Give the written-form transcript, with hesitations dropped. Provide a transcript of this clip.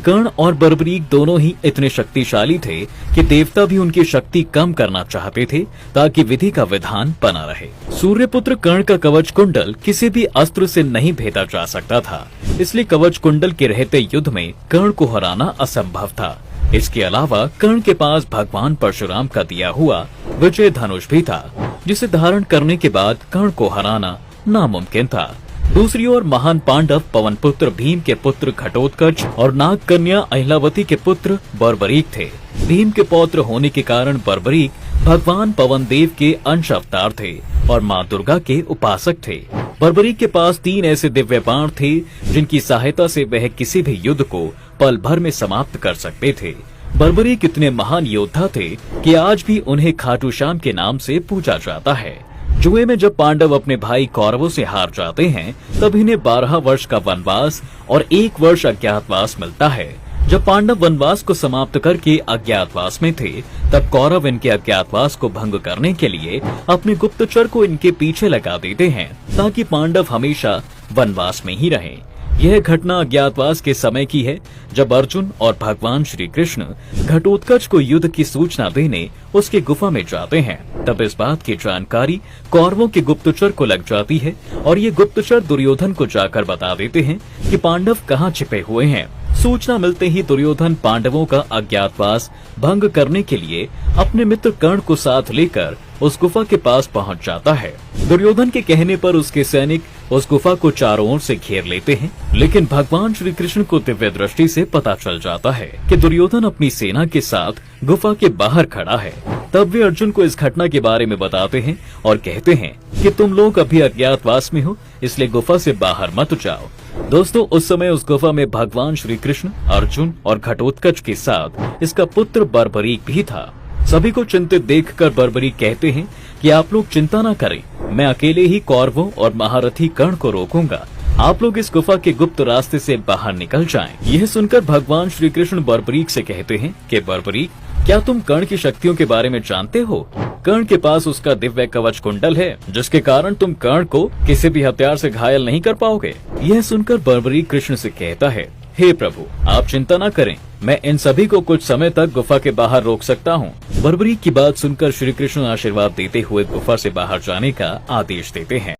कर्ण और बर्बरीक दोनों ही इतने शक्तिशाली थे कि देवता भी उनकी शक्ति कम करना चाहते थे ताकि विधि का विधान बना रहे। सूर्यपुत्र कर्ण का कवच कुंडल किसी भी अस्त्र से नहीं भेदा जा सकता था, इसलिए कवच कुंडल के रहते युद्ध में कर्ण को हराना असंभव था। इसके अलावा कर्ण के पास भगवान परशुराम का दिया हुआ विजय धनुष भी था, जिसे धारण करने के बाद कर्ण को हराना नामुमकिन था। दूसरी ओर महान पांडव पवन पुत्र भीम के पुत्र घटोत्कच और नाग कन्या अहिलावती के पुत्र बर्बरीक थे। भीम के पौत्र होने के कारण बर्बरीक भगवान पवन देव के अंश अवतार थे और माँ दुर्गा के उपासक थे। बर्बरीक के पास 3 ऐसे दिव्य बाण थे जिनकी सहायता से वह किसी भी युद्ध को पल भर में समाप्त कर सकते थे। बर्बरीक इतने महान योद्धा थे कि आज भी उन्हें खाटू श्याम के नाम से पूजा जाता है। जुए में जब पांडव अपने भाई कौरवों से हार जाते हैं तब इन्हें 12 वर्ष का वनवास और 1 वर्ष अज्ञातवास मिलता है। जब पांडव वनवास को समाप्त करके अज्ञातवास में थे तब कौरव इनके अज्ञातवास को भंग करने के लिए अपने गुप्तचर को इनके पीछे लगा देते हैं ताकि पांडव हमेशा वनवास में ही रहें। यह घटना अज्ञातवास के समय की है जब अर्जुन और भगवान श्री कृष्ण घटोत्कच को युद्ध की सूचना देने उसकी गुफा में जाते हैं। तब इस बात की जानकारी कौरवों के गुप्तचर को लग जाती है और ये गुप्तचर दुर्योधन को जाकर बता देते हैं कि पांडव कहाँ छिपे हुए हैं। सूचना मिलते ही दुर्योधन पांडवों का अज्ञातवास भंग करने के लिए अपने मित्र कर्ण को साथ लेकर उस गुफा के पास पहुंच जाता है। दुर्योधन के कहने पर उसके सैनिक उस गुफा को चारों ओर से घेर लेते हैं, लेकिन भगवान श्री कृष्ण को दिव्य दृष्टि से पता चल जाता है कि दुर्योधन अपनी सेना के साथ गुफा के बाहर खड़ा है। तब वे अर्जुन को इस घटना के बारे में बताते हैं और कहते हैं कि तुम लोग अभी अज्ञातवास में हो, इसलिए गुफा से बाहर मत जाओ। दोस्तों, उस समय उस गुफा में भगवान श्री कृष्ण, अर्जुन और घटोत्कच के साथ इसका पुत्र बर्बरीक भी था। सभी को चिंतित देखकर बर्बरीक कहते हैं कि आप लोग चिंता न करें, मैं अकेले ही कौरवों और महारथी कर्ण को रोकूंगा। आप लोग इस गुफा के गुप्त रास्ते से बाहर निकल जाएं। यह सुनकर भगवान श्री कृष्ण बर्बरीक से कहते हैं कि बर्बरीक, क्या तुम कर्ण की शक्तियों के बारे में जानते हो? कर्ण के पास उसका दिव्य कवच कुंडल है जिसके कारण तुम कर्ण को किसी भी हथियार से घायल नहीं कर पाओगे। यह सुनकर बर्बरीक कृष्ण से कहता है, हे प्रभु, आप चिंता न करें, मैं इन सभी को कुछ समय तक गुफा के बाहर रोक सकता हूँ। बर्बरीक की बात सुनकर श्री कृष्ण आशीर्वाद देते हुए गुफा से बाहर जाने का आदेश देते हैं।